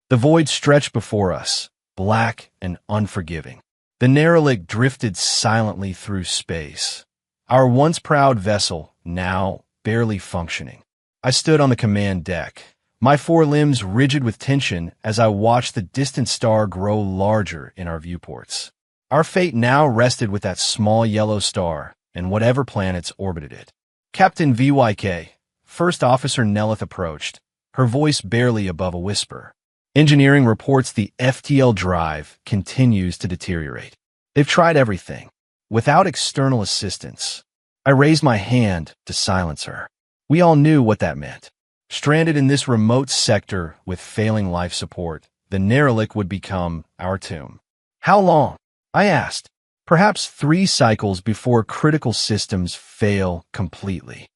The void stretched before us, black and unforgiving. The Neralik drifted silently through space. Our once proud vessel, now barely functioning. I stood on the command deck, my forelimbs rigid with tension as I watched the distant star grow larger in our viewports. Our fate now rested with that small yellow star and whatever planets orbited it. Captain VYK, First Officer Nelith approached, her voice barely above a whisper. Engineering reports the FTL drive continues to deteriorate. They've tried everything. Without external assistance, I raised my hand to silence her. We all knew what that meant. Stranded in this remote sector with failing life support, the Neralik would become our tomb. How long? I asked. Perhaps 3 cycles before critical systems fail completely.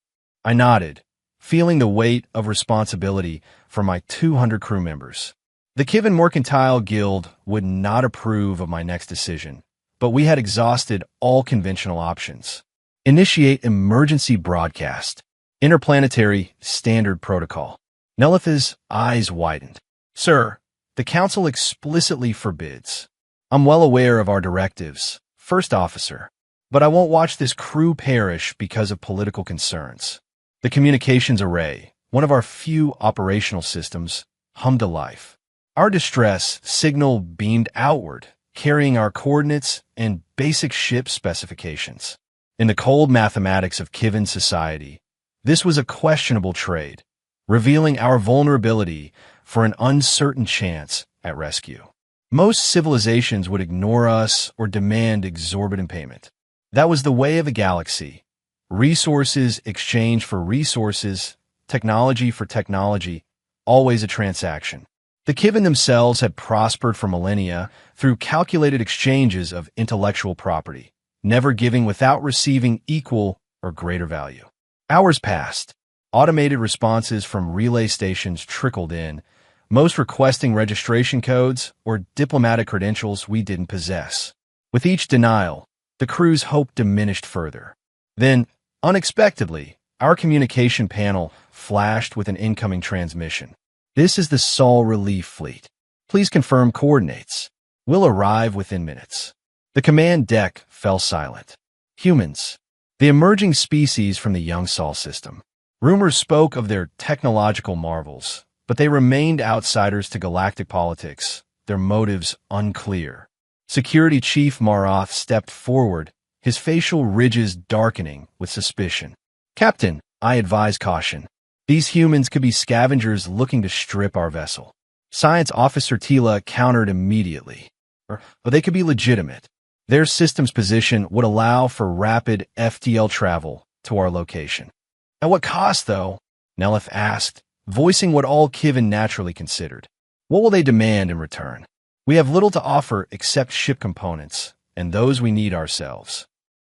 I nodded, feeling the weight of responsibility for my 200 crew members. The Kivin Mercantile Guild would not approve of my next decision, but we had exhausted all conventional options. Initiate emergency broadcast. Interplanetary standard protocol. Nelith's eyes widened. Sir, the Council explicitly forbids. I'm well aware of our directives, First Officer, but I won't watch this crew perish because of political concerns. The communications array, one of our few operational systems, hummed to life. Our distress signal beamed outward, carrying our coordinates and basic ship specifications. In the cold mathematics of Kivin society, this was a questionable trade, revealing our vulnerability for an uncertain chance at rescue. Most civilizations would ignore us or demand exorbitant payment. That was the way of the galaxy. Resources exchanged for resources, technology for technology, always a transaction. The Kivin themselves had prospered for millennia through calculated exchanges of intellectual property, never giving without receiving equal or greater value. Hours passed. Automated responses from relay stations trickled in, most requesting registration codes or diplomatic credentials we didn't possess. With each denial, the crew's hope diminished further. Then, unexpectedly, our communication panel flashed with an incoming transmission. This is the Sol Relief Fleet. Please confirm coordinates. We'll arrive within minutes. The command deck fell silent. Humans, the emerging species from the young Sol system. Rumors spoke of their technological marvels, but they remained outsiders to galactic politics, their motives unclear. Security Chief Maroth stepped forward, his facial ridges darkening with suspicion. Captain, I advise caution. These humans could be scavengers looking to strip our vessel. Science Officer Tila countered immediately. But they could be legitimate. Their system's position would allow for rapid FTL travel to our location. At what cost, though? Nelith asked, voicing what all Kivin naturally considered. What will they demand in return? We have little to offer except ship components, and those we need ourselves.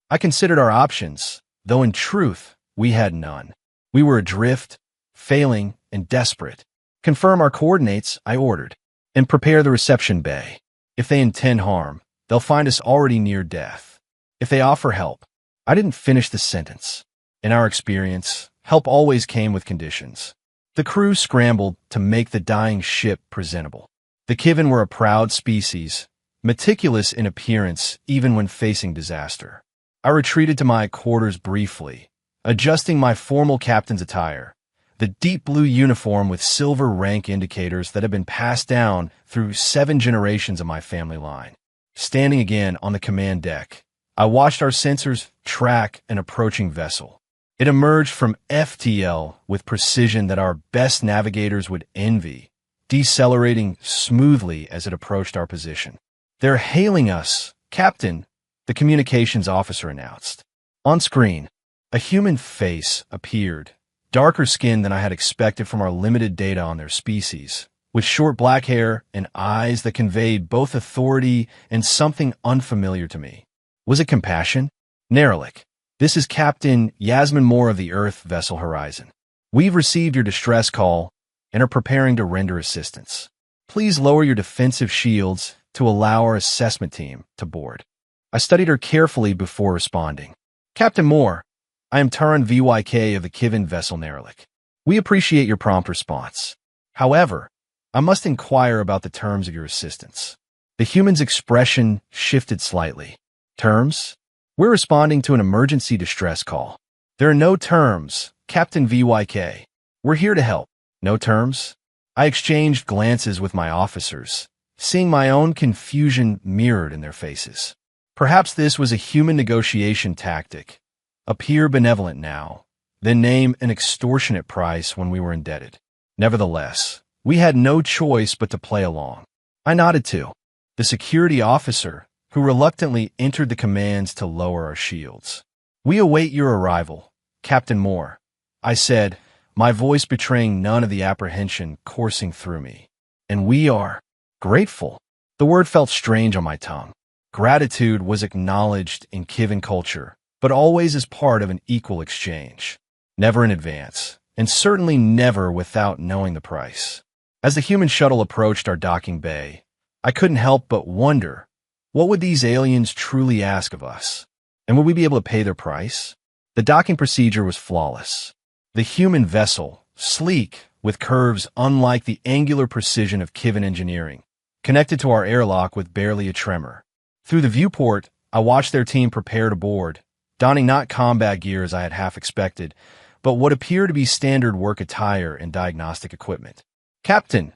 I considered our options, though in truth, we had none. We were adrift, failing, and desperate. Confirm our coordinates, I ordered, and prepare the reception bay. If they intend harm, they'll find us already near death. If they offer help, I didn't finish the sentence. In our experience, help always came with conditions. The crew scrambled to make the dying ship presentable. The Kivin were a proud species, meticulous in appearance even when facing disaster. I retreated to my quarters briefly, adjusting my formal captain's attire, the deep blue uniform with silver rank indicators that had been passed down through 7 generations of my family line. Standing again on the command deck, I watched our sensors track an approaching vessel. It emerged from FTL with precision that our best navigators would envy, decelerating smoothly as it approached our position. They're hailing us, Captain, the communications officer announced. On screen, a human face appeared, darker skinned than I had expected from our limited data on their species, with short black hair and eyes that conveyed both authority and something unfamiliar to me. Was it compassion? Neralik, this is Captain Yasmin Moore of the Earth Vessel Horizon. We've received your distress call and are preparing to render assistance. Please lower your defensive shields to allow our assessment team to board. I studied her carefully before responding. Captain Moore, I am Taran VYK of the Kivin vessel Neralik. We appreciate your prompt response. However, I must inquire about the terms of your assistance. The human's expression shifted slightly. Terms? We're responding to an emergency distress call. There are no terms, Captain VYK. We're here to help. No terms? I exchanged glances with my officers, seeing my own confusion mirrored in their faces. Perhaps this was a human negotiation tactic. Appear benevolent now, then name an extortionate price when we were indebted. Nevertheless, we had no choice but to play along. I nodded to the security officer, who reluctantly entered the commands to lower our shields. We await your arrival, Captain Moore, I said, my voice betraying none of the apprehension coursing through me. And we are grateful. The word felt strange on my tongue. Gratitude was acknowledged in Kivin culture, but always as part of an equal exchange. Never in advance, and certainly never without knowing the price. As the human shuttle approached our docking bay, I couldn't help but wonder, what would these aliens truly ask of us? And would we be able to pay their price? The docking procedure was flawless. The human vessel, sleek, with curves unlike the angular precision of Kivin engineering, connected to our airlock with barely a tremor. Through the viewport, I watched their team prepare to board, donning not combat gear as I had half expected, but what appeared to be standard work attire and diagnostic equipment. Captain,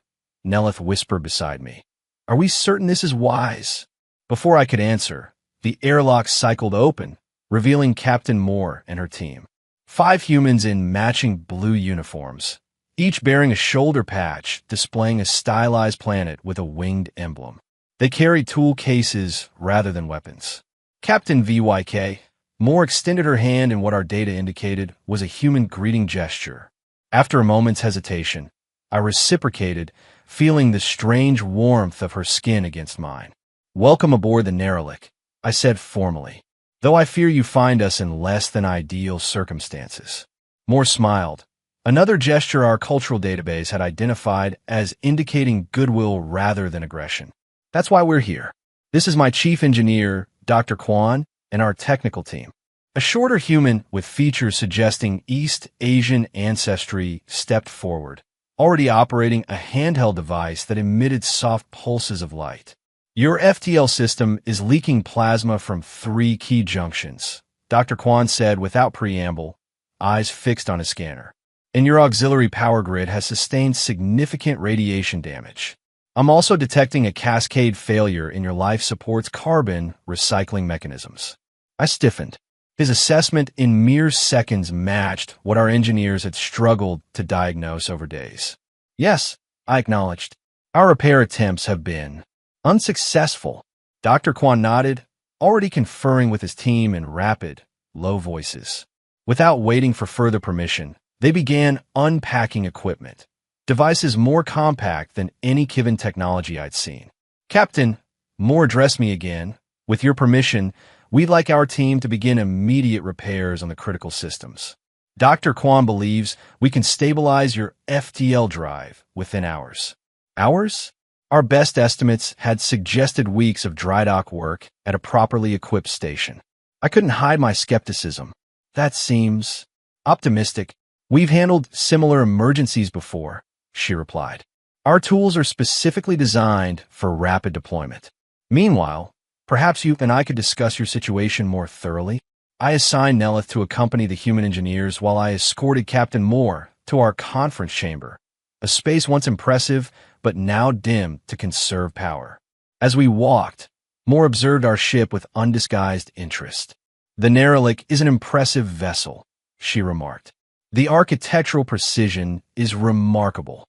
Nelith whispered beside me, are we certain this is wise? Before I could answer, the airlock cycled open, revealing Captain Moore and her team. 5 humans in matching blue uniforms, each bearing a shoulder patch displaying a stylized planet with a winged emblem. They carried tool cases rather than weapons. Captain VYK, Moore extended her hand in what our data indicated was a human greeting gesture. After a moment's hesitation, I reciprocated, feeling the strange warmth of her skin against mine. Welcome aboard the Neralik, I said formally, though I fear you find us in less than ideal circumstances. Moore smiled, another gesture our cultural database had identified as indicating goodwill rather than aggression. That's why we're here. This is my chief engineer, Dr. Kwan, and our technical team. A shorter human with features suggesting East Asian ancestry stepped forward, already operating a handheld device that emitted soft pulses of light. Your FTL system is leaking plasma from 3 key junctions, Dr. Kwan said without preamble, eyes fixed on his scanner. And your auxiliary power grid has sustained significant radiation damage. I'm also detecting a cascade failure in your life support's carbon recycling mechanisms. I stiffened. His assessment in mere seconds matched what our engineers had struggled to diagnose over days. Yes, I acknowledged. Our repair attempts have been unsuccessful. Dr. Kwan nodded, already conferring with his team in rapid, low voices. Without waiting for further permission, they began unpacking equipment, devices more compact than any Kivin technology I'd seen. Captain, Moore addressed me again. With your permission, we'd like our team to begin immediate repairs on the critical systems. Dr. Kwan believes we can stabilize your FTL drive within hours. Hours? Our best estimates had suggested weeks of dry dock work at a properly equipped station. I couldn't hide my skepticism. That seems optimistic. We've handled similar emergencies before, she replied. Our tools are specifically designed for rapid deployment. Meanwhile, perhaps you and I could discuss your situation more thoroughly. I assigned Nelith to accompany the human engineers while I escorted Captain Moore to our conference chamber, a space once impressive but now dim to conserve power. As we walked, Moore observed our ship with undisguised interest. The Neralik is an impressive vessel, she remarked. The architectural precision is remarkable.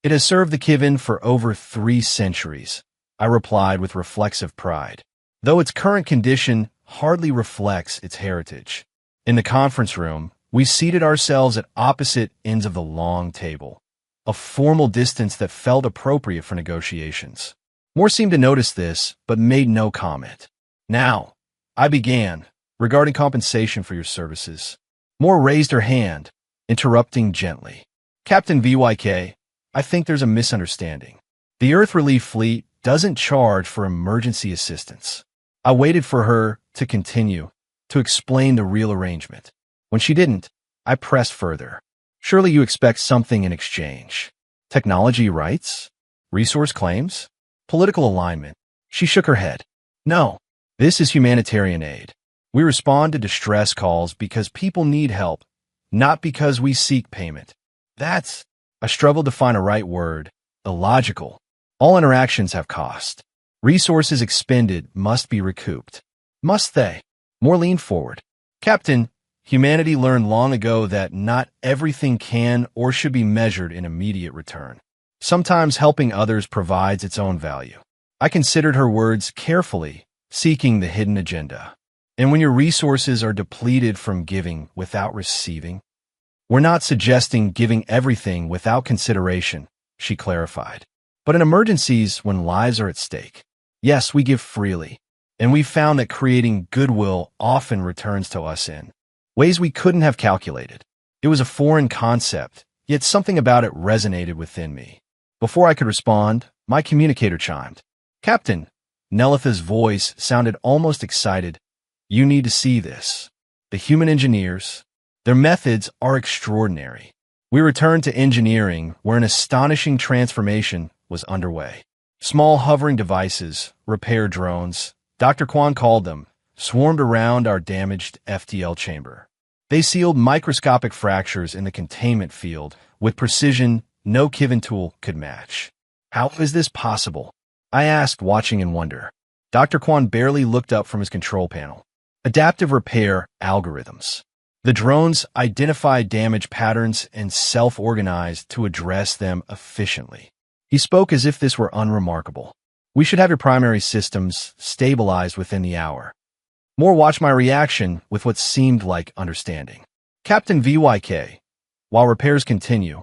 It has served the Kivin for over 3 centuries, I replied with reflexive pride, though its current condition hardly reflects its heritage. In the conference room, we seated ourselves at opposite ends of the long table, a formal distance that felt appropriate for negotiations. Moore seemed to notice this, but made no comment. Now, I began, regarding compensation for your services. Moore raised her hand, interrupting gently. Captain VYK, I think there's a misunderstanding. The Earth Relief Fleet doesn't charge for emergency assistance. I waited for her to continue, to explain the real arrangement. When she didn't, I pressed further. Surely you expect something in exchange. Technology rights? Resource claims? Political alignment? She shook her head. No, this is humanitarian aid. We respond to distress calls because people need help, not because we seek payment. That's, I struggled to find a right word, illogical. All interactions have cost. Resources expended must be recouped. Must they? Moore leaned forward. Captain, humanity learned long ago that not everything can or should be measured in immediate return. Sometimes helping others provides its own value. I considered her words carefully, seeking the hidden agenda. And when your resources are depleted from giving without receiving, we're not suggesting giving everything without consideration, she clarified. But in emergencies, when lives are at stake, yes, we give freely. And we've found that creating goodwill often returns to us in ways we couldn't have calculated. It was a foreign concept, yet something about it resonated within me. Before I could respond, my communicator chimed. Captain, Nelitha's voice sounded almost excited. You need to see this. The human engineers, their methods are extraordinary. We returned to engineering, where an astonishing transformation was underway. Small hovering devices, repair drones, Dr. Kwan called them, swarmed around our damaged FTL chamber. They sealed microscopic fractures in the containment field with precision no Kiven tool could match. How is this possible? I asked, watching in wonder. Dr. Kwan barely looked up from his control panel. Adaptive repair algorithms. The drones identified damage patterns and self-organized to address them efficiently. He spoke as if this were unremarkable. We should have your primary systems stabilized within the hour. Moore watched my reaction with what seemed like understanding. Captain VYK, while repairs continue,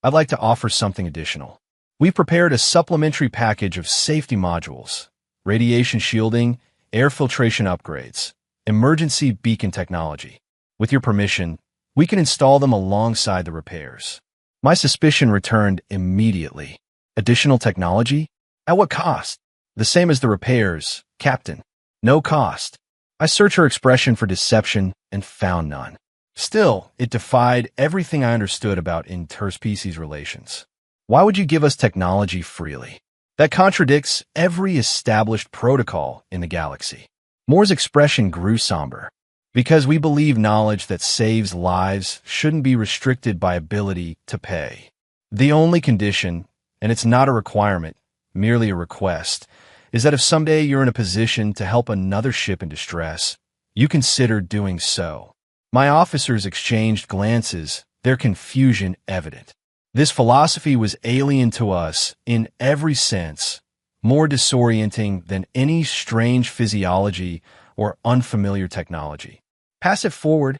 I'd like to offer something additional. We've prepared a supplementary package of safety modules, radiation shielding, air filtration upgrades, emergency beacon technology. With your permission, we can install them alongside the repairs. My suspicion returned immediately. Additional technology? At what cost? The same as the repairs, Captain. No cost. I searched her expression for deception and found none. Still, it defied everything I understood about interspecies relations. Why would you give us technology freely? That contradicts every established protocol in the galaxy. Moore's expression grew somber. Because we believe knowledge that saves lives shouldn't be restricted by ability to pay. The only condition, and it's not a requirement, merely a request, is that if someday you're in a position to help another ship in distress, you consider doing so. My officers exchanged glances, their confusion evident. This philosophy was alien to us in every sense, more disorienting than any strange physiology or unfamiliar technology. Pass it forward,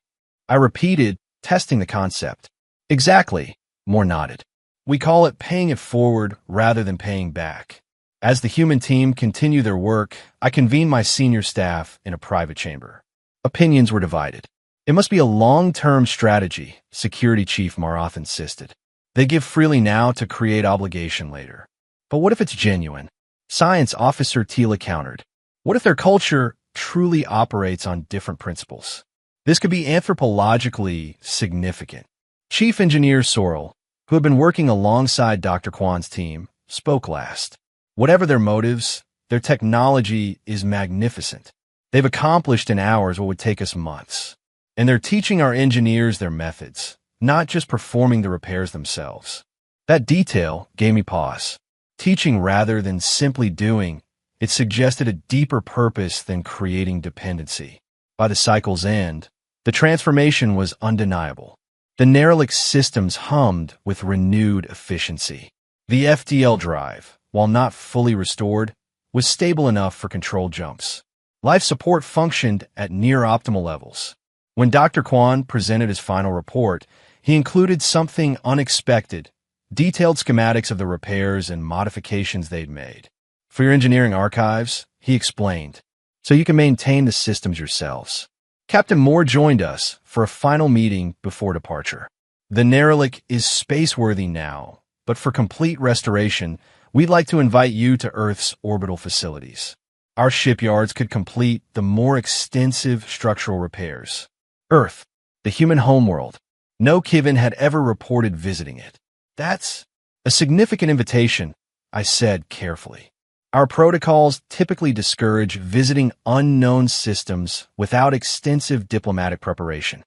I repeated, testing the concept. Exactly, Moore nodded. We call it paying it forward rather than paying back. As the human team continued their work, I convened my senior staff in a private chamber. Opinions were divided. It must be a long-term strategy, Security Chief Marath insisted. They give freely now to create obligation later. But what if it's genuine? Science Officer Tila countered. What if their culture truly operates on different principles? This could be anthropologically significant. Chief Engineer Sorrell, who had been working alongside Dr. Kwan's team, spoke last. Whatever their motives, their technology is magnificent. They've accomplished in hours what would take us months. And they're teaching our engineers their methods, not just performing the repairs themselves. That detail gave me pause. Teaching rather than simply doing, it suggested a deeper purpose than creating dependency. By the cycle's end, the transformation was undeniable. The Neralik systems hummed with renewed efficiency. The FTL drive, while not fully restored, was stable enough for controlled jumps. Life support functioned at near-optimal levels. When Dr. Kwan presented his final report, he included something unexpected, detailed schematics of the repairs and modifications they'd made. For your engineering archives, he explained, so you can maintain the systems yourselves. Captain Moore joined us for a final meeting before departure. The Neralik is space-worthy now, but for complete restoration, we'd like to invite you to Earth's orbital facilities. Our shipyards could complete the more extensive structural repairs. Earth, the human homeworld. No Kiven had ever reported visiting it. That's a significant invitation, I said carefully. Our protocols typically discourage visiting unknown systems without extensive diplomatic preparation.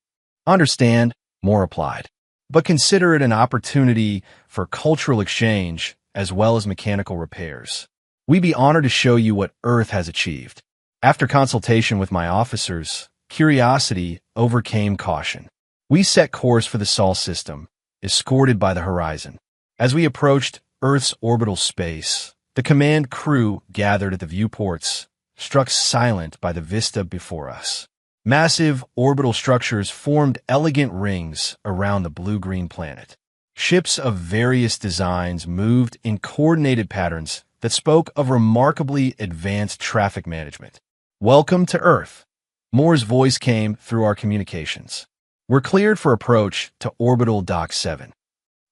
Understand, Moore replied, but consider it an opportunity for cultural exchange as well as mechanical repairs. We'd be honored to show you what Earth has achieved. After consultation with my officers, curiosity overcame caution. We set course for the Sol system, escorted by the horizon. As we approached Earth's orbital space, the command crew gathered at the viewports, struck silent by the vista before us. Massive orbital structures formed elegant rings around the blue-green planet. Ships of various designs moved in coordinated patterns that spoke of remarkably advanced traffic management. Welcome to Earth. Moore's voice came through our communications. We're cleared for approach to Orbital Dock 7.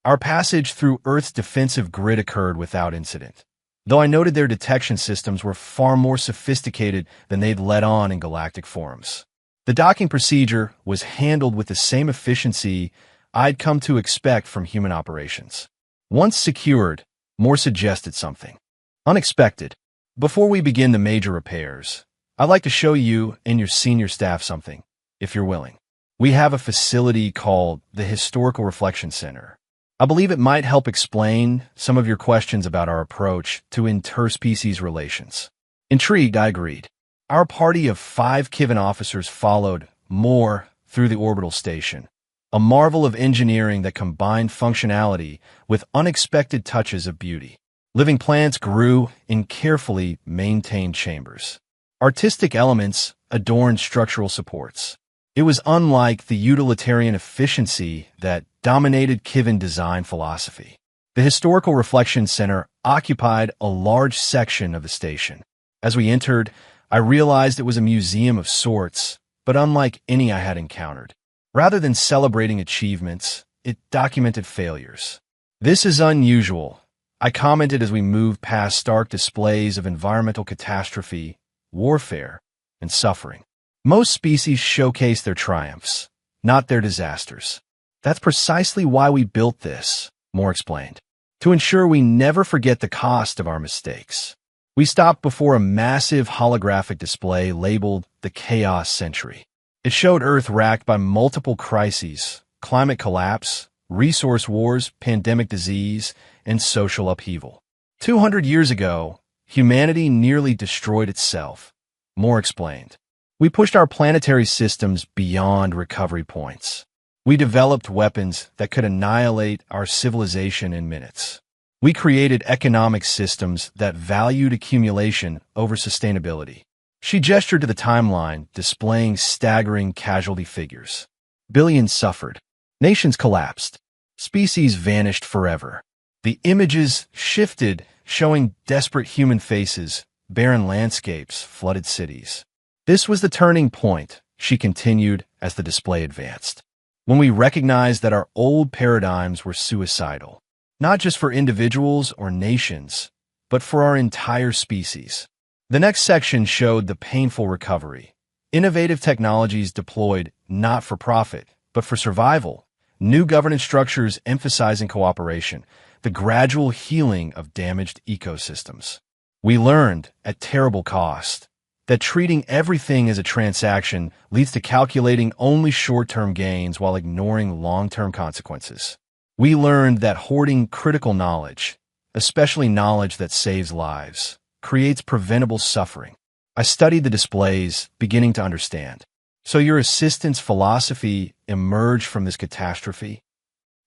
Our passage through Earth's defensive grid occurred without incident, though I noted their detection systems were far more sophisticated than they'd let on in galactic forums. The docking procedure was handled with the same efficiency I'd come to expect from human operations. Once secured, Moore suggested something unexpected. Before we begin the major repairs, I'd like to show you and your senior staff something, if you're willing. We have a facility called the Historical Reflection Center. I believe it might help explain some of your questions about our approach to interspecies relations. Intrigued, I agreed. Our party of 5 Kivan officers followed Moore through the orbital station, a marvel of engineering that combined functionality with unexpected touches of beauty. Living plants grew in carefully maintained chambers. Artistic elements adorned structural supports. It was unlike the utilitarian efficiency that dominated Kivan design philosophy. The Historical Reflection Center occupied a large section of the station. As we entered, I realized it was a museum of sorts, but unlike any I had encountered. Rather than celebrating achievements, it documented failures. This is unusual, I commented as we moved past stark displays of environmental catastrophe, warfare, and suffering. Most species showcase their triumphs, not their disasters. That's precisely why we built this, Moore explained, to ensure we never forget the cost of our mistakes. We stopped before a massive holographic display labeled the Chaos Century. It showed Earth racked by multiple crises, climate collapse, resource wars, pandemic disease, and social upheaval. 200 years ago, humanity nearly destroyed itself, Moore explained. We pushed our planetary systems beyond recovery points. We developed weapons that could annihilate our civilization in minutes. We created economic systems that valued accumulation over sustainability. She gestured to the timeline, displaying staggering casualty figures. Billions suffered. Nations collapsed. Species vanished forever. The images shifted, showing desperate human faces, barren landscapes, flooded cities. This was the turning point, she continued as the display advanced, when we recognized that our old paradigms were suicidal, not just for individuals or nations, but for our entire species. The next section showed the painful recovery. Innovative technologies deployed not for profit, but for survival. New governance structures emphasizing cooperation, the gradual healing of damaged ecosystems. We learned, at terrible cost, that treating everything as a transaction leads to calculating only short-term gains while ignoring long-term consequences. We learned that hoarding critical knowledge, especially knowledge that saves lives, creates preventable suffering. I studied the displays, beginning to understand. So your assistant's philosophy emerged from this catastrophe?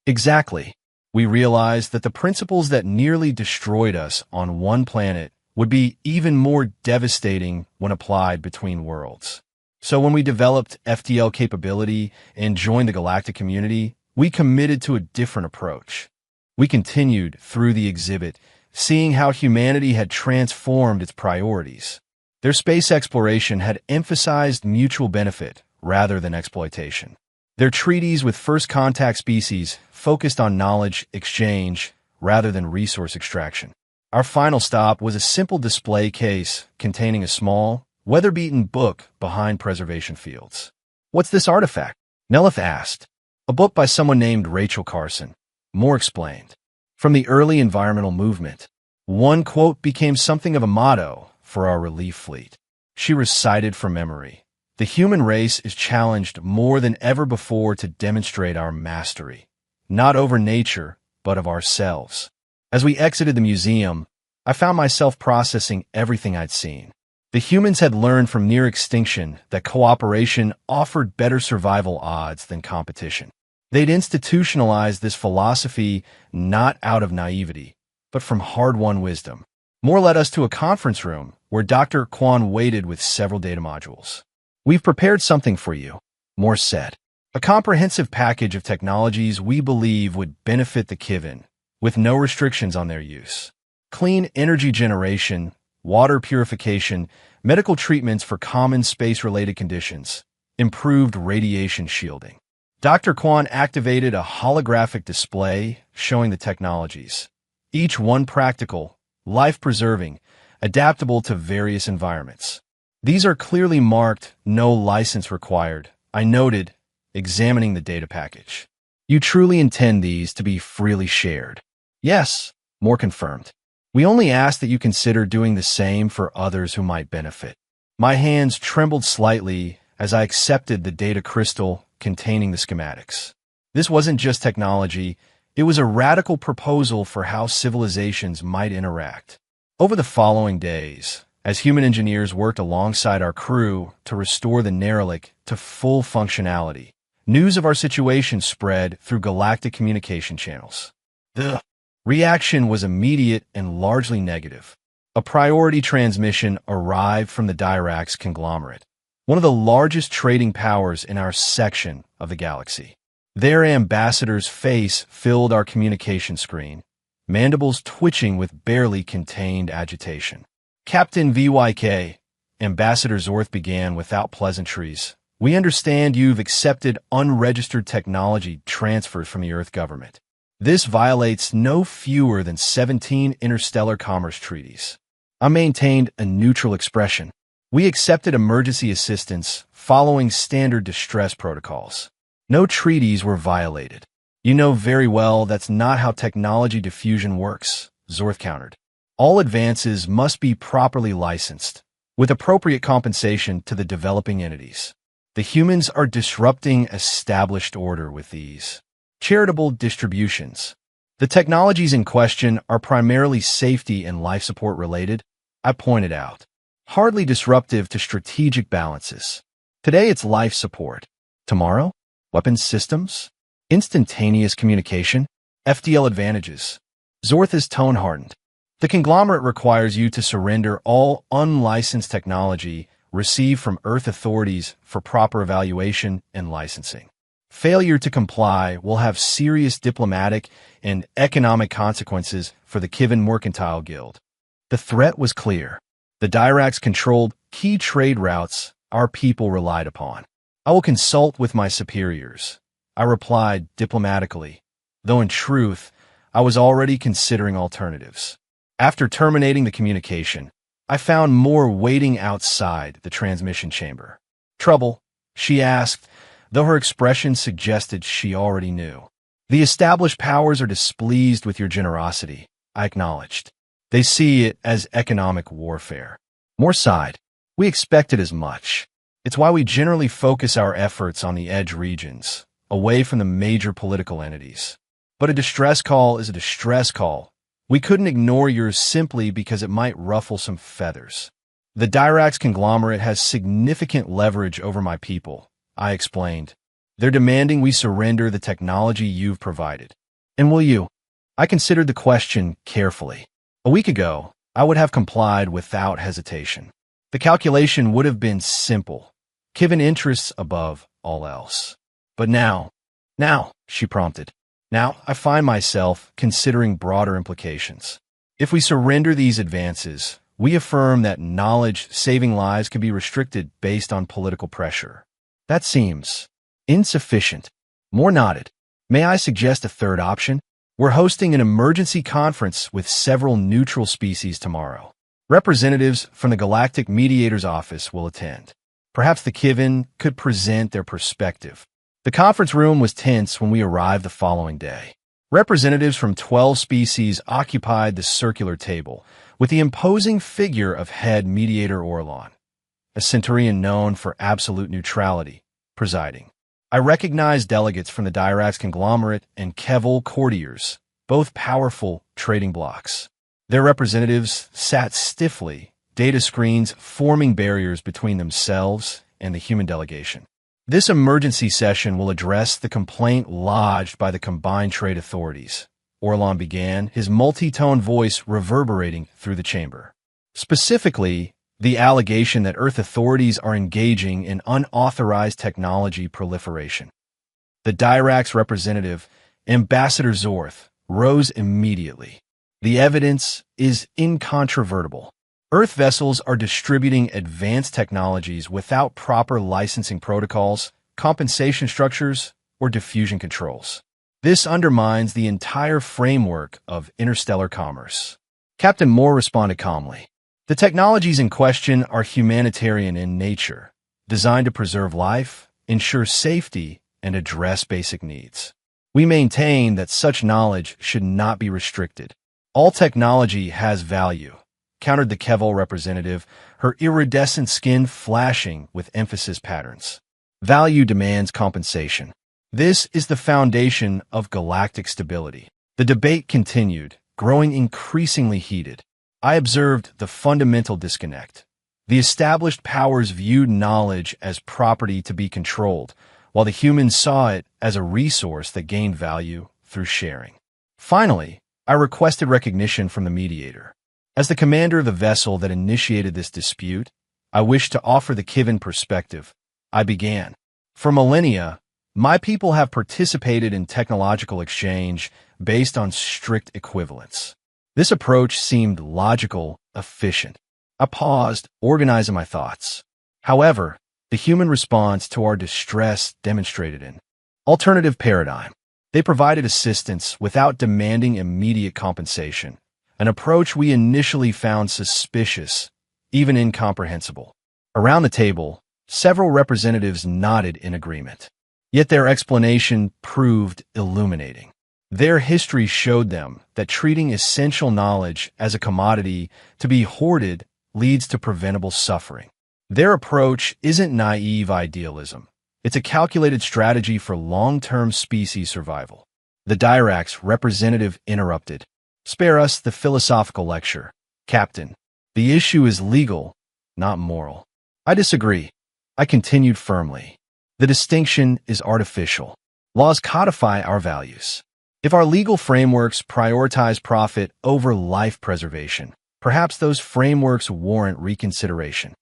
Exactly. We realized that the principles that nearly destroyed us on one planet would be even more devastating when applied between worlds. So when we developed FTL capability and joined the galactic community, we committed to a different approach. We continued through the exhibit, seeing how humanity had transformed its priorities. Their space exploration had emphasized mutual benefit rather than exploitation. Their treaties with first contact species focused on knowledge exchange rather than resource extraction. Our final stop was a simple display case containing a small, weather-beaten book behind preservation fields. "What's this artifact?" Nelith asked. "A book by someone named Rachel Carson," Moore explained. "From the early environmental movement. One quote became something of a motto for our relief fleet. She recited from memory. The human race is challenged more than ever before to demonstrate our mastery, not over nature, but of ourselves. As we exited the museum, I found myself processing everything I'd seen. The humans had learned from near extinction that cooperation offered better survival odds than competition. They'd institutionalized this philosophy not out of naivety, but from hard-won wisdom. More led us to a conference room where Dr. Kwan waited with several data modules. "We've prepared something for you," Moore said. "A comprehensive package of technologies we believe would benefit the Kivin, with no restrictions on their use. Clean energy generation, water purification, medical treatments for common space-related conditions, improved radiation shielding." Dr. Kwan activated a holographic display showing the technologies, each one practical, life-preserving, adaptable to various environments. "These are clearly marked, no license required," I noted, examining the data package. "You truly intend these to be freely shared?" "Yes," Moore confirmed. "We only ask that you consider doing the same for others who might benefit." My hands trembled slightly as I accepted the data crystal containing the schematics. This wasn't just technology, it was a radical proposal for how civilizations might interact. Over the following days, as human engineers worked alongside our crew to restore the Neralik to full functionality, news of our situation spread through galactic communication channels. The reaction was immediate and largely negative. A priority transmission arrived from the Dirax conglomerate, one of the largest trading powers in our section of the galaxy. Their ambassador's face filled our communication screen, mandibles twitching with barely contained agitation. "Captain VYK," Ambassador Zorth began without pleasantries, "we understand you've accepted unregistered technology transferred from the Earth government. This violates no fewer than 17 interstellar commerce treaties." I maintained a neutral expression. "We accepted emergency assistance following standard distress protocols. No treaties were violated." "You know very well that's not how technology diffusion works," Zorth countered. "All advances must be properly licensed, with appropriate compensation to the developing entities. The humans are disrupting established order with these charitable distributions. The technologies in question are primarily safety and life support related," I pointed out. "Hardly disruptive to strategic balances. Today it's life support. Tomorrow, weapons systems, instantaneous communication, FDL advantages." Zorth's tone hardened. "The conglomerate requires you to surrender all unlicensed technology received from Earth authorities for proper evaluation and licensing. Failure to comply will have serious diplomatic and economic consequences for the Kivin Mercantile Guild." The threat was clear. The Dirax controlled key trade routes our people relied upon. "I will consult with my superiors," I replied diplomatically, though in truth, I was already considering alternatives. After terminating the communication, I found Moore waiting outside the transmission chamber. "Trouble?" she asked, though her expression suggested she already knew. "The established powers are displeased with your generosity," I acknowledged. "They see it as economic warfare." Moore sighed. "We expected as much. It's why we generally focus our efforts on the edge regions, away from the major political entities. But a distress call is a distress call. We couldn't ignore yours simply because it might ruffle some feathers. The Dirax conglomerate has significant leverage over my people," I explained. "They're demanding we surrender the technology you've provided." "And will you?" I considered the question carefully. A week ago, I would have complied without hesitation. The calculation would have been simple. Kivin interests above all else. But now, she prompted. "Now I find myself considering broader implications. If we surrender these advances, we affirm that knowledge saving lives can be restricted based on political pressure. That seems insufficient." Moore nodded. "May I suggest a third option? We're hosting an emergency conference with several neutral species tomorrow. Representatives from the Galactic Mediator's Office will attend. Perhaps the Kivin could present their perspective." The conference room was tense when we arrived the following day. Representatives from 12 species occupied the circular table, with the imposing figure of head mediator Orlon, a centurion known for absolute neutrality, presiding. I recognized delegates from the Dirax conglomerate and Keval courtiers, both powerful trading blocs. Their representatives sat stiffly, data screens forming barriers between themselves and the human delegation. This emergency session will address the complaint lodged by the combined trade authorities, Orlon began, his multi-tone voice reverberating through the chamber. Specifically, the allegation that Earth authorities are engaging in unauthorized technology proliferation. The Dirax representative, Ambassador Zorth, rose immediately. The evidence is incontrovertible. Earth vessels are distributing advanced technologies without proper licensing protocols, compensation structures, or diffusion controls. This undermines the entire framework of interstellar commerce. Captain Moore responded calmly. The technologies in question are humanitarian in nature, designed to preserve life, ensure safety, and address basic needs. We maintain that such knowledge should not be restricted. All technology has value, countered the Keval representative, her iridescent skin flashing with emphasis patterns. Value demands compensation. This is the foundation of galactic stability. The debate continued, growing increasingly heated. I observed the fundamental disconnect. The established powers viewed knowledge as property to be controlled, while the humans saw it as a resource that gained value through sharing. Finally, I requested recognition from the mediator. As the commander of the vessel that initiated this dispute, I wished to offer the Kivin perspective. I began. For millennia, my people have participated in technological exchange based on strict equivalence. This approach seemed logical, efficient. I paused, organizing my thoughts. However, the human response to our distress demonstrated an alternative paradigm. They provided assistance without demanding immediate compensation, an approach we initially found suspicious, even incomprehensible. Around the table, several representatives nodded in agreement. Yet their explanation proved illuminating. Their history showed them that treating essential knowledge as a commodity to be hoarded leads to preventable suffering. Their approach isn't naive idealism. It's a calculated strategy for long-term species survival. The Dirax representative interrupted. Spare us the philosophical lecture, Captain. The issue is legal, not moral. I disagree. I continued firmly. The distinction is artificial. Laws codify our values. If our legal frameworks prioritize profit over life preservation, perhaps those frameworks warrant reconsideration.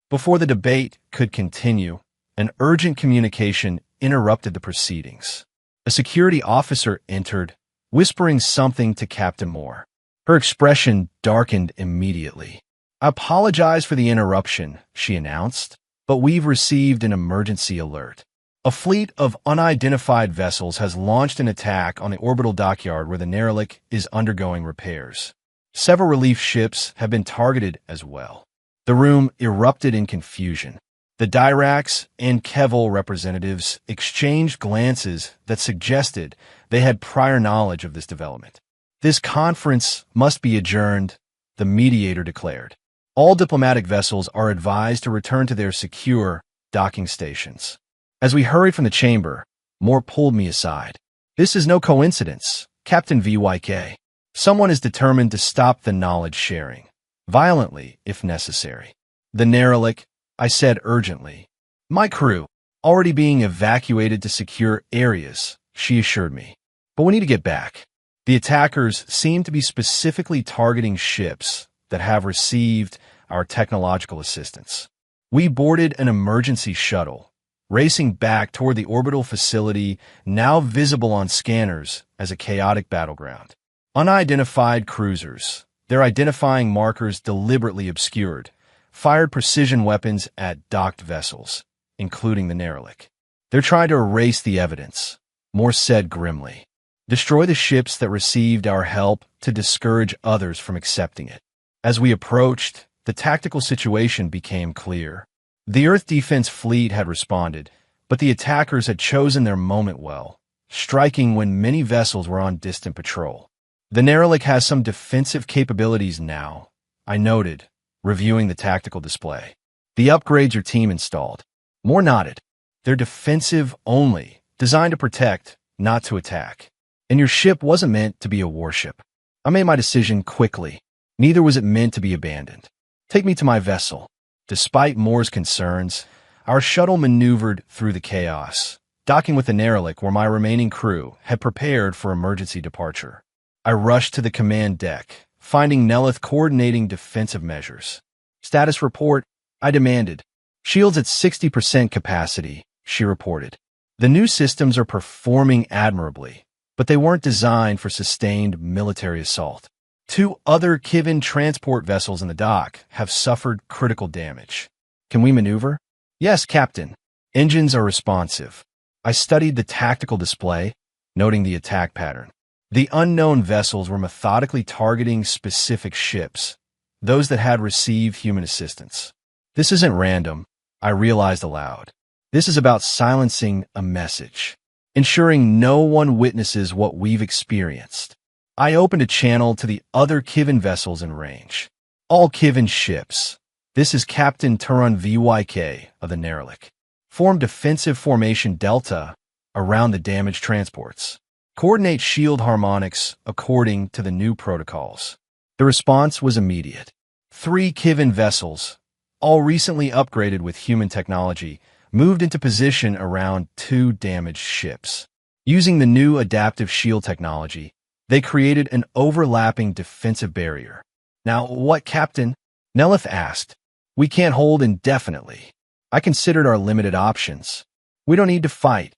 Before the debate could continue, an urgent communication interrupted the proceedings. A security officer entered, whispering something to Captain Moore. Her expression darkened immediately. I apologize for the interruption, she announced, but we've received an emergency alert. A fleet of unidentified vessels has launched an attack on the orbital dockyard where the Neralik is undergoing repairs. Several relief ships have been targeted as well. The room erupted in confusion. The Dirax and Keval representatives exchanged glances that suggested they had prior knowledge of this development. This conference must be adjourned, the mediator declared. All diplomatic vessels are advised to return to their secure docking stations. As we hurried from the chamber, Moore pulled me aside. This is no coincidence, Captain VYK. Someone is determined to stop the knowledge sharing, violently if necessary. The Neralik, I said urgently. My crew, already being evacuated to secure areas, she assured me. But we need to get back. The attackers seem to be specifically targeting ships that have received our technological assistance. We boarded an emergency shuttle, racing back toward the orbital facility now visible on scanners as a chaotic battleground. Unidentified cruisers, their identifying markers deliberately obscured, fired precision weapons at docked vessels, including the Neralik. They're trying to erase the evidence, Moore said grimly. Destroy the ships that received our help to discourage others from accepting it. As we approached, the tactical situation became clear. The Earth Defense Fleet had responded, but the attackers had chosen their moment well, striking when many vessels were on distant patrol. The Neralik has some defensive capabilities now, I noted, reviewing the tactical display. The upgrades your team installed. Moore nodded. They're defensive only, designed to protect, not to attack. And your ship wasn't meant to be a warship. I made my decision quickly. Neither was it meant to be abandoned. Take me to my vessel. Despite Moore's concerns, our shuttle maneuvered through the chaos, docking with the Neralik where my remaining crew had prepared for emergency departure. I rushed to the command deck, finding Nelith coordinating defensive measures. Status report, I demanded. Shields at 60% capacity, she reported. The new systems are performing admirably, but they weren't designed for sustained military assault. 2 other Kivin transport vessels in the dock have suffered critical damage. Can we maneuver? Yes, Captain. Engines are responsive. I studied the tactical display, noting the attack pattern. The unknown vessels were methodically targeting specific ships, those that had received human assistance. This isn't random, I realized aloud. This is about silencing a message, ensuring no one witnesses what we've experienced. I opened a channel to the other Kivin vessels in range. All Kivin ships. This is Captain Turan Vyk of the Neralik. Form defensive formation Delta around the damaged transports. Coordinate shield harmonics according to the new protocols. The response was immediate. 3 Kivin vessels, all recently upgraded with human technology, moved into position around 2 damaged ships. Using the new adaptive shield technology, they created an overlapping defensive barrier. Now, what, Captain? Nelith asked. We can't hold indefinitely. I considered our limited options. We don't need to fight.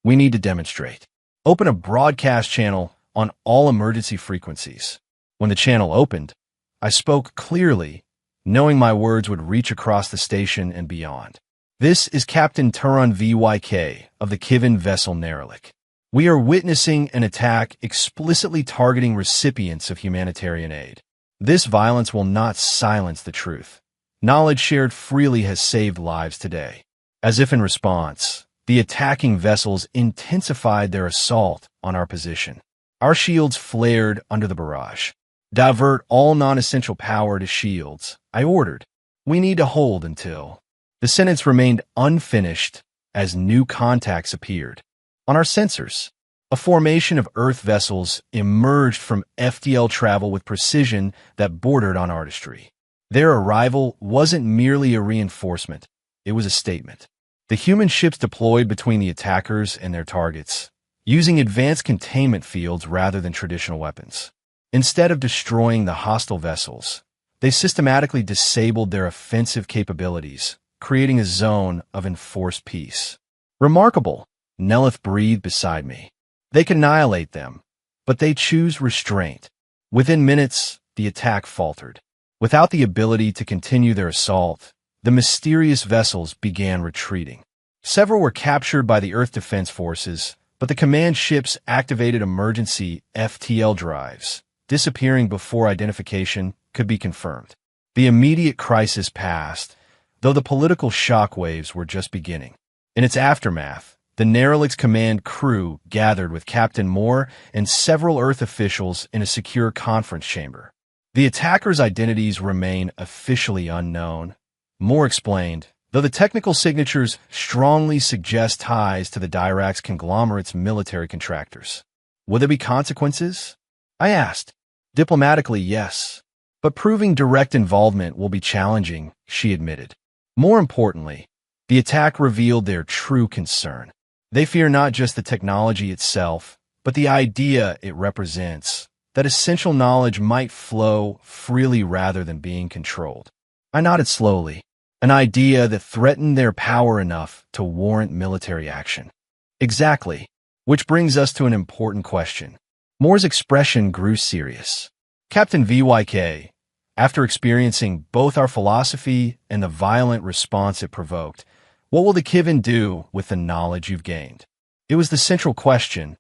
We need to demonstrate. Open a broadcast channel on all emergency frequencies. When the channel opened, I spoke clearly, knowing my words would reach across the station and beyond. This is Captain Turan Vyk of the Kivin vessel Neralik. We are witnessing an attack explicitly targeting recipients of humanitarian aid. This violence will not silence the truth. Knowledge shared freely has saved lives today. As if in response, the attacking vessels intensified their assault on our position. Our shields flared under the barrage. Divert all non-essential power to shields, I ordered. We need to hold until... The sentence remained unfinished as new contacts appeared. On our sensors, a formation of Earth vessels emerged from FTL travel with precision that bordered on artistry. Their arrival wasn't merely a reinforcement, it was a statement. The human ships deployed between the attackers and their targets, using advanced containment fields rather than traditional weapons. Instead of destroying the hostile vessels, they systematically disabled their offensive capabilities, creating a zone of enforced peace. Remarkable, Nelith breathed beside me. They can annihilate them, but they choose restraint. Within minutes, the attack faltered. Without the ability to continue their assault, the mysterious vessels began retreating. Several were captured by the Earth Defense Forces, but the command ships activated emergency FTL drives, disappearing before identification could be confirmed. The immediate crisis passed, though the political shockwaves were just beginning. In its aftermath, the Neralik's command crew gathered with Captain Moore and several Earth officials in a secure conference chamber. The attackers' identities remain officially unknown. Moore explained, though the technical signatures strongly suggest ties to the Dirac conglomerate's military contractors. Will there be consequences? I asked. Diplomatically, yes. But proving direct involvement will be challenging, she admitted. More importantly, the attack revealed their true concern. They fear not just the technology itself, but the idea it represents, that essential knowledge might flow freely rather than being controlled. I nodded slowly, an idea that threatened their power enough to warrant military action. Exactly, which brings us to an important question. Moore's expression grew serious. Captain Vyk, after experiencing both our philosophy and the violent response it provoked, what will the Kivin do with the knowledge you've gained? It was the central question,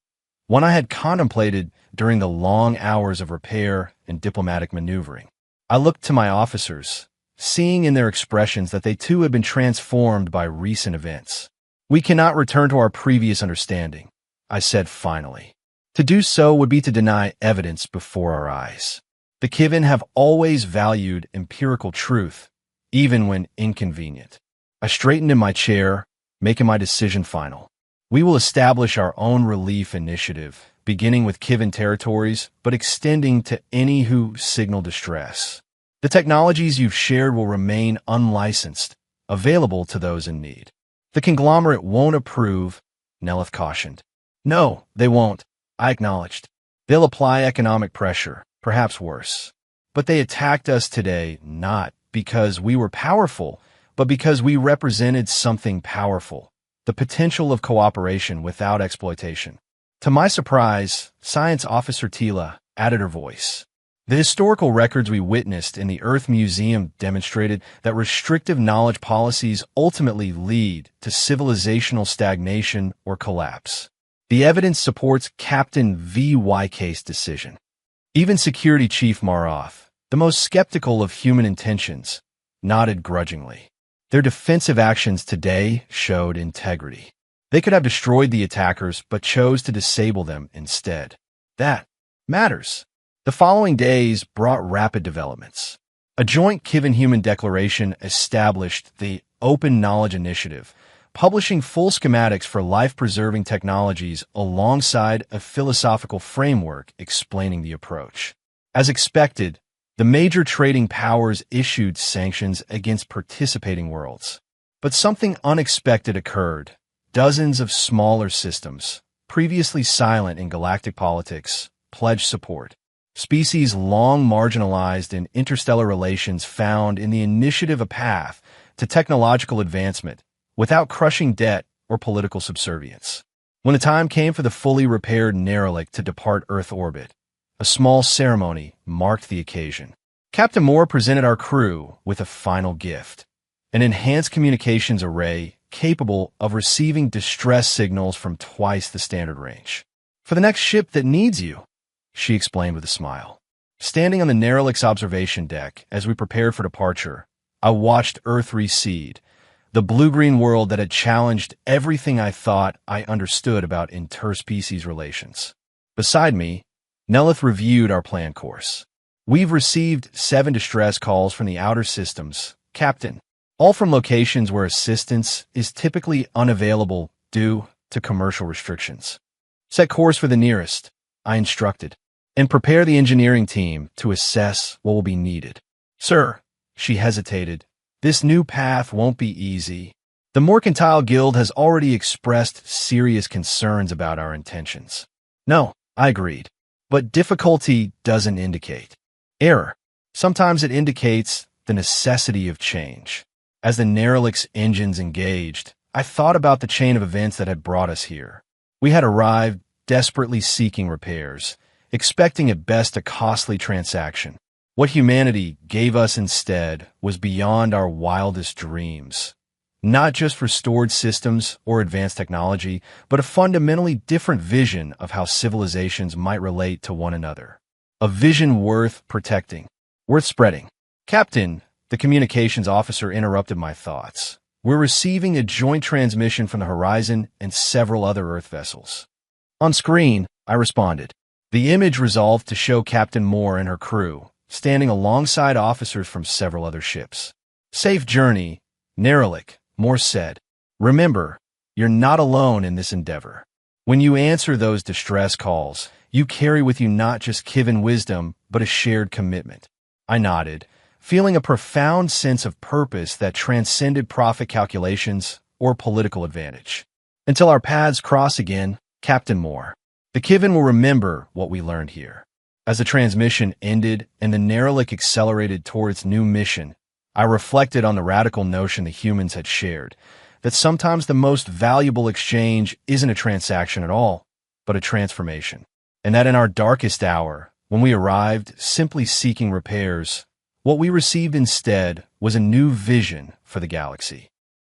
one I had contemplated during the long hours of repair and diplomatic maneuvering. I looked to my officers, seeing in their expressions that they too had been transformed by recent events. We cannot return to our previous understanding, I said finally. To do so would be to deny evidence before our eyes. The Kivin have always valued empirical truth, even when inconvenient. I straightened in my chair, making my decision final. We will establish our own relief initiative, beginning with Kivin territories, but extending to any who signal distress. The technologies you've shared will remain unlicensed, available to those in need. The conglomerate won't approve, Nelith cautioned. No, they won't, I acknowledged. They'll apply economic pressure, perhaps worse. But they attacked us today not because we were powerful, but because we represented something powerful, the potential of cooperation without exploitation. To my surprise, Science Officer Tila added her voice. The historical records we witnessed in the Earth Museum demonstrated that restrictive knowledge policies ultimately lead to civilizational stagnation or collapse. The evidence supports Captain VYK's decision. Even Security Chief Maroth, the most skeptical of human intentions, nodded grudgingly. Their defensive actions today showed integrity. They could have destroyed the attackers, but chose to disable them instead. That matters. The following days brought rapid developments. A joint Kivin-Human declaration established the Open Knowledge Initiative, publishing full schematics for life-preserving technologies alongside a philosophical framework explaining the approach. As expected, the major trading powers issued sanctions against participating worlds. But something unexpected occurred. Dozens of smaller systems, previously silent in galactic politics, pledged support. Species long marginalized in interstellar relations found in the initiative a path to technological advancement without crushing debt or political subservience. When the time came for the fully repaired Neralik to depart Earth orbit, a small ceremony marked the occasion. Captain Moore presented our crew with a final gift, an enhanced communications array capable of receiving distress signals from twice the standard range. For the next ship that needs you, she explained with a smile. Standing on the Neralik's observation deck as we prepared for departure, I watched Earth recede, the blue-green world that had challenged everything I thought I understood about interspecies relations. Beside me, Nelith reviewed our planned course. We've received 7 distress calls from the outer systems, Captain, all from locations where assistance is typically unavailable due to commercial restrictions. Set course for the nearest, I instructed, and prepare the engineering team to assess what will be needed. Sir, she hesitated, this new path won't be easy. The Mercantile Guild has already expressed serious concerns about our intentions. No, I agreed, but difficulty doesn't indicate error. Sometimes it indicates the necessity of change. As the Neralik's engines engaged, I thought about the chain of events that had brought us here. We had arrived desperately seeking repairs, expecting at best a costly transaction. What humanity gave us instead was beyond our wildest dreams. Not just for stored systems or advanced technology, but a fundamentally different vision of how civilizations might relate to one another. A vision worth protecting, worth spreading. Captain, the communications officer interrupted my thoughts. We're receiving a joint transmission from the Horizon and several other Earth vessels. On screen, I responded. The image resolved to show Captain Moore and her crew, standing alongside officers from several other ships. Safe journey, Neralik, Moore said. Remember, you're not alone in this endeavor. When you answer those distress calls, you carry with you not just Kivin wisdom, but a shared commitment. I nodded, feeling a profound sense of purpose that transcended profit calculations or political advantage. Until our paths cross again, Captain Moore. The Kivin will remember what we learned here. As the transmission ended and the Neralik accelerated toward its new mission, I reflected on the radical notion the humans had shared, that sometimes the most valuable exchange isn't a transaction at all, but a transformation. And that in our darkest hour, when we arrived simply seeking repairs, what we received instead was a new vision for the galaxy.